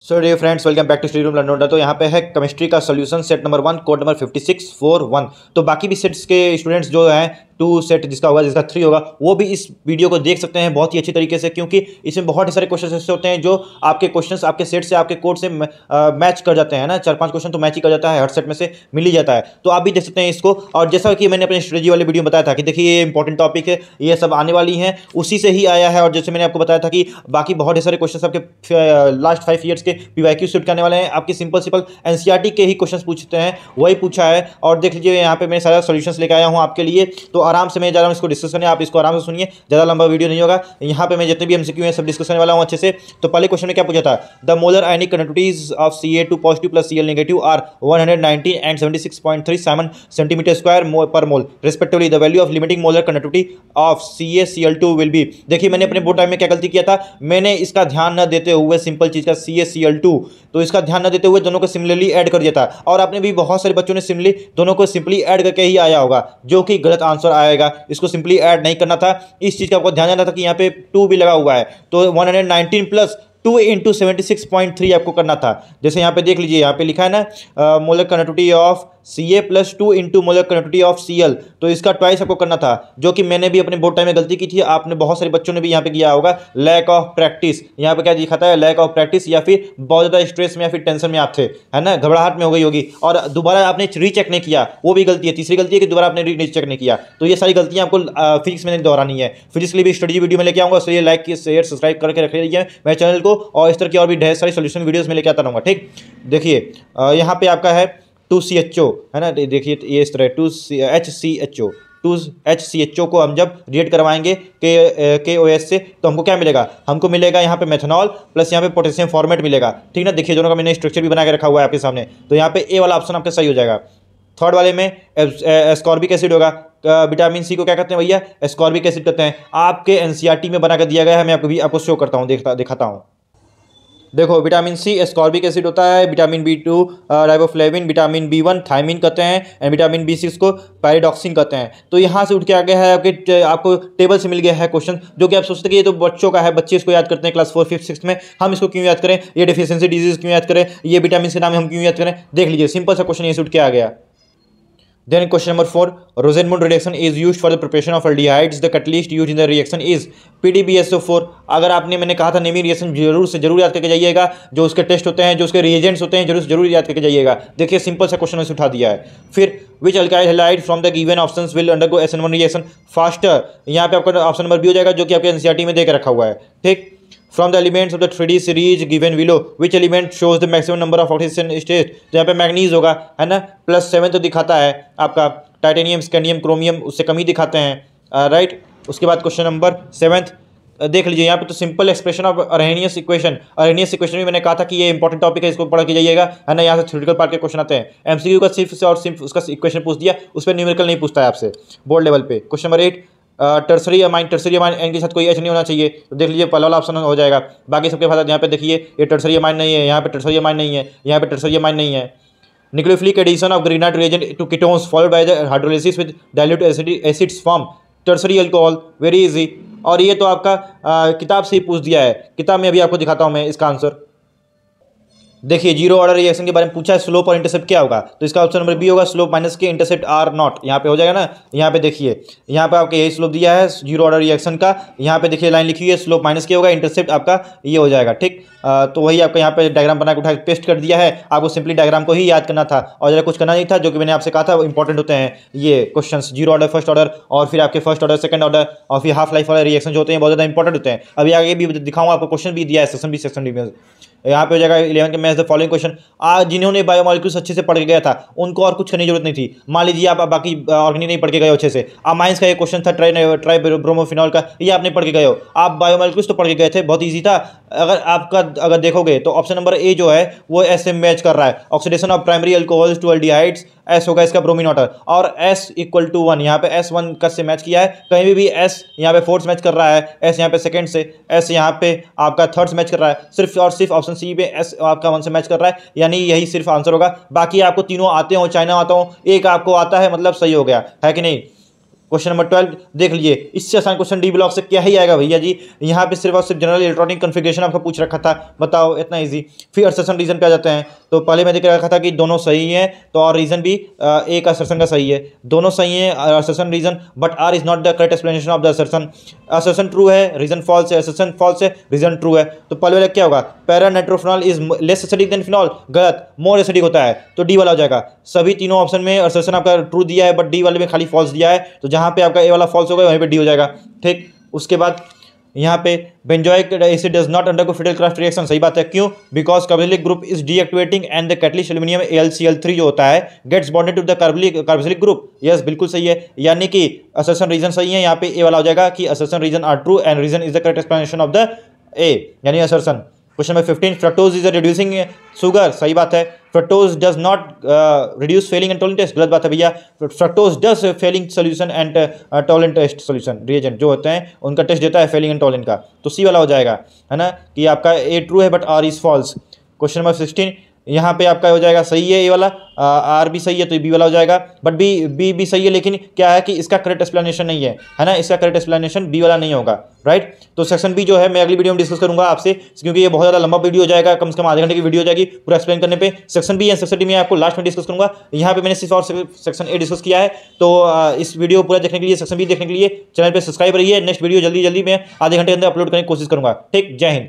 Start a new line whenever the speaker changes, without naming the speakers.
So dear friends, welcome back to study room learn. तो यहाँ पे है केमिस्ट्री का solution set number 1 code number 5641। तो बाकी भी सेट्स के स्टूडेंट्स जो हैं 2 सेट जिसका होगा जिसका 3 होगा वो भी इस वीडियो को देख सकते हैं बहुत ही अच्छी तरीके से, क्योंकि इसमें बहुत सारे क्वेश्चन ऐसे होते हैं जो आपके क्वेश्चंस आपके सेट से आपके कोड से मैच कर जाते हैं ना। 4-5 क्वेश्चन तो मैच ही कर जाता है, हर सेट में से मिल ही जाता है। तो आप भी देख सकते हैं इसको। और जैसा कि मैंने अपने स्ट्रेटजी वाले वीडियो में बताया था कि देखिए ये इंपॉर्टेंट टॉपिक है, ये सब आने वाली हैं, उसी से ही आया है। और जैसे मैंने आपको बताया था कि बाकी बहुत सारे क्वेश्चन आपके लास्ट 5 ईयर्स के पीवाईक्यू सेट आने वाले हैं, आपकी सिंपल एनसीईआरटी के ही क्वेश्चंस पूछते हैं, वही पूछा है। और देख लीजिए यहाँ पे मैं सारा सॉल्यूशंस लेके आया हूँ आपके लिए। तो आराम से मैं जा रहा हूँ इसको डिस्कस करने, आप इसको आराम से सुनिए, ज़्यादा लंबा वीडियो नहीं होगा। यहाँ पे मैं जितने भी एमसीक्यू हैं सब डिस्कस करने वाला हूँ अच्छे से। तो पहले क्वेश्चन में क्या पूछा था, the molar ionic conductivities of Ca2 positive plus Cl negative are 119 and 76.37 centimetre square पर mole respectively. The value of limiting molar conductivity of CaCl2 will be. देखिए मैंने अपने बोर्ड टाइम में क्या गलती किया था, मैंने इसका ध्यान न देते हुए सिंपल चीज़ का CaCl2, तो इसका ध्यान न देते हुए दोनों को सिमिलरली ऐड कर दिया था। और आपने भी बहुत सारे बच्चों ने सिमिलरली दोनों को सिंपली ऐड करके ही आया होगा, जो कि गलत आंसर आएगा। इसको सिंपली ऐड नहीं करना था, इस चीज़ का आपको ध्यान देना था कि यहाँ पे 2 भी लगा हुआ है, तो 119 प्लस 2 इंटू 76.3 आपको करना था। जैसे यहाँ पे देख लीजिए, यहाँ पे लिखा है ना molar conductivity of Ca plus 2 into molar conductivity of Cl, तो इसका ट्वाइस आपको करना था, जो कि मैंने भी अपने बोर्ड टाइम में गलती की थी। आपने बहुत सारे बच्चों ने भी यहाँ पे किया होगा, लैक ऑफ प्रैक्टिस। यहाँ पे क्या दिखाता है, लैक ऑफ प्रैक्टिस, या फिर बहुत ज़्यादा स्ट्रेस में या फिर टेंशन में आप थे, है ना, घबराहट में हो गई होगी, और दोबारा आपने रीचेक नहीं किया, वो भी गलती है। तीसरी गलती है कि दोबारा आपने रीचेक नहीं किया। तो ये सारी गलतियाँ आपको फिजिक्स में नहीं दोहरानी है। फिजिक्स के लिए भी स्टडी वीडियो में लेके आऊँगा, इसलिए लाइक शेयर सब्सक्राइब करके रख लीजिए मेरे चैनल को, और इस तरह की और भी ढेर सारी सोल्यूशन वीडियोज़ में लेके आता रहूँगा। ठीक, देखिए यहाँ पे आपका है 2CHO, है ना, देखिए ये इस तरह 2HCHO 2HCHO को हम जब रिएक्ट करवाएंगे KOH से, तो हमको क्या मिलेगा, हमको मिलेगा यहाँ पे मेथनॉल प्लस यहाँ पे पोटेशियम फॉर्मेट मिलेगा। ठीक ना, देखिए दोनों का मैंने स्ट्रक्चर भी बना के रखा हुआ है आपके सामने। तो यहाँ पे ए वाला ऑप्शन आपका सही हो जाएगा। थर्ड वाले में एस्कॉर्बिक एसिड होगा। विटामिन सी को क्या कहते हैं भैया, एस्कॉर्बिक एसिड कहते हैं। आपके एनसीईआरटी में बना कर दिया गया है, मैं आपको शो करता हूँ, दिखाता हूँ। देखो विटामिन सी एस्कॉर्बिक एसिड होता है, vitamin B2 riboflavin, vitamin B1 thiamine कहते हैं, एंड विटामिन B6 को पायरिडॉक्सिन कहते हैं। तो यहाँ से उठ के आ गया है आपको टेबल से मिल गया है क्वेश्चन, जो कि आप सोचते हैं कि ये तो बच्चों का है, बच्चे इसको याद करते हैं क्लास 4, 5, 6 में, हम इसको क्यों याद करें, ये डेफिशिएंसी डिजीज क्यों याद करें, ये विटामिन के नाम हम क्यों याद करें। देख लीजिए सिंपल सा क्वेश्चन ये से उठ के आ गया। Then question number 4, Rosenmund reaction is used for the preparation of aldehydes. The catalyst used in the reaction is PDBSO4। अगर आपने, मैंने कहा था नेमी रिएक्शन जरूर से जरूर याद करके जाइएगा, जो उसके टेस्ट होते हैं, जो उसके रिएजेंट्स होते हैं, जरूर से जरूर याद करके जाइएगा। देखिए सिंपल सा क्वेश्चन उठा दिया है। फिर which alkyl halide from the given options will undergo SN1 reaction faster. यहाँ पे आपका ऑप्शन नंबर बी हो जाएगा, जो कि आपके एनसीईआरटी में देकर रखा हुआ है। ठीक, from the elements of the 3D series given below which element shows the maximum number of oxygen state. तो यहाँ पे मैग्नीज होगा, है ना, +7 तो दिखाता है आपका। टाइटेनियम, स्कैंडियम, क्रोमियम उससे कम ही दिखाते हैं, राइट। उसके बाद क्वेश्चन नंबर 7 देख लीजिए, यहाँ पे तो simple expression of Arrhenius equation. Arrhenius equation भी मैंने कहा था कि ये इंपॉर्टेंट टॉपिक है, इसको पढ़ के जाइएगा, है ना। यहाँ से थ्योरेटिकल पार्ट के क्वेश्चन आते हैं, एमसीक्यू का सिर्फ से और सिर्फ उसका इक्वेशन पूछ दिया, उस पर न्यूमेरिकल नहीं पूछता है आपसे बोर्ड लेवल पे। Question number 8, tertiary amine N के साथ कोई एच नहीं होना चाहिए, तो देख लीजिए पहला वाला ऑप्शन हो जाएगा। बाकी सबके बाद यहाँ पे देखिए ये टर्सरी अमाइन नहीं है, यहाँ पे टर्सरी अमाइन नहीं है, यहाँ पे टर्सरी अमाइन नहीं है। Nucleophilic addition of Grignard reagent to ketones followed by the hydrolysis with dilute acids form tertiary alcohol, very easy. और ये तो आपका किताब से ही पूछ दिया है, किताब में अभी आपको दिखाता हूँ मैं इसका आंसर। देखिए जीरो ऑर्डर रिएक्शन के बारे में पूछा है, स्लोप और इंटरसेप्ट क्या होगा, तो इसका ऑप्शन नंबर बी होगा, स्लोप माइनस के इंटरसेप्ट आर नॉट। यहाँ पे हो जाएगा ना, यहाँ पे देखिए, यहाँ पे आपको यही स्लोप दिया है जीरो ऑर्डर रिएक्शन का, यहाँ पे देखिए लाइन लिखी हुई है, स्लोप माइनस के होगा, इंटरसेप्ट आपका ये हो जाएगा। ठीक, तो वही आपका यहाँ पे डायग्राम बना के उठा के पेस्ट कर दिया है, आपको सिंपली डायग्राम को ही याद करना था और ज़रा कुछ करना नहीं था, जो कि मैंने आपसे कहा था इंपॉर्टेंट होते हैं ये questions, zero order, first order, और फिर आपके फर्स्ट ऑर्डर, सेकंड ऑर्डर, और फिर हाफ लाइफ वाले रिएक्शन जो होते हैं बहुत ज़्यादा इंपॉर्टेंट होते हैं। अभी आगे भी दिखाऊंगा आपको, क्वेश्चन भी दिया है सेक्शन डी में। यहाँ पे हो जाएगा 11 के मैथ्स द फॉलोइंग क्वेश्चन। आज जिन्होंने बायोमोलिक्यूल्स अच्छे से पढ़ के गया था उनको और कुछ करने की जरूरत नहीं थी। मान लीजिए आप बाकी ऑर्गेनिक नहीं पढ़ के गए हो अच्छे से, अमाइंस का एक क्वेश्चन था ट्राइब्रोमोफिनॉल का, ये आपने पढ़ के गए हो। आप बायोमोलिक्यूल्स तो पढ़ के गए थे, बहुत ईजी था। अगर देखोगे तो ऑप्शन नंबर ए जो है वो एस से मैच कर रहा है, oxidation of primary alcohols to aldehydes, S होगा इसका ब्रोमीन वाटर, और एस इक्वल टू 1, यहाँ पे एस 1 का से मैच किया है, कहीं भी एस यहाँ पे फोर्थ मैच कर रहा है, एस यहाँ पे सेकंड से, एस यहाँ पे आपका थर्ड से मैच कर रहा है, सिर्फ और सिर्फ ऑप्शन सी पे एस आपका 1 से मैच कर रहा है, यानी यही सिर्फ आंसर होगा। बाकी आपको तीनों आते हो, चाइना आता हो, एक आपको आता है, मतलब सही हो गया है कि नहीं। क्वेश्चन नंबर 12 देख लीजिए, इससे आसान क्वेश्चन डी ब्लॉक से क्या ही आएगा भैया जी। यहाँ पे सिर्फ और सिर्फ जनरल इलेक्ट्रॉनिक कॉन्फ़िगरेशन आपका पूछ रखा था, बताओ इतना इजी। फिर असर्शन रीजन पे आ जाते हैं। तो पहले मैं देख रखा था कि दोनों सही हैं, तो और रीजन भी एक असर्शन का सही है, दोनों सही हैं assertion reason, but R is not the correct explanation of the assertion. Assertion true है, रीजन फॉल्स है, असर्शन फॉल्स है, रीजन ट्रू है। तो पहले वाला क्या होगा, para nitrophenol is less acidic than phenol, गलत, मोर एसिडिक होता है, तो डी वाला हो जाएगा। सभी तीनों ऑप्शन में असर्शन आपका ट्रू दिया है, बट डी वाले में खाली फॉल्स दिया है, तो जहां पे आपका ए वाला फॉल्स होगा वहीं पे डी हो जाएगा। ठीक, उसके बाद यहाँ पे benzoic acid does not undergo Friedel Crafts reaction, सही बात है, क्यों, because carboxylic group is deactivating and the catalyst aluminium AlCl3 जो होता है gets bonded to the carboxylic group. Yes, बिल्कुल सही है, यानी कि असर्शन रीजन सही है, यहाँ पे ए वाला हो जाएगा कि assertion reason are true and reason is the correct explanation of the A, यानी assertion. Question number 15, fructose is reducing sugar, सही बात है, fructose does not reduce Fehling and Tollens test, गलत बात है भैया, fructose does Fehling solution and Tollens test solution, reagent जो होते हैं उनका टेस्ट देता है फेलिंग एंड टोलेंट का, तो सी वाला हो जाएगा, है ना, कि आपका ए ट्रू है but R is false. Question number 16, यहाँ पे आपका हो जाएगा सही है ए वाला, आर भी सही है तो बी वाला हो जाएगा, बट बी भी सही है, लेकिन क्या है कि इसका करेक्ट एक्सप्लेनेशन नहीं है ना, इसका करेक्ट एक्सप्लेनेशन बी वाला नहीं होगा, राइट। तो सेक्शन बी जो है मैं अगली वीडियो में डिस्कस करूंगा आपसे, क्योंकि ये बहुत ज़्यादा लंबा वीडियो हो जाएगा, कम से कम आधे घंटे की वीडियो हो जाएगी पूरा एक्सप्लेन करने पे। Section B and section D में आपको लास्ट में डिस्कस करूंगा, यहाँ पे मैंने सिर्फ और सेक्शन ए डिस्कस किया है। तो इस वीडियो पूरा देखने के लिए, सेक्शन बी देखने के लिए चैनल पर सब्सक्राइब रहिए। नेक्स्ट वीडियो जल्दी मैं आधे घंटे के अंदर अपलोड करने की कोशिश करूंगा। ठीक, जय हिंद।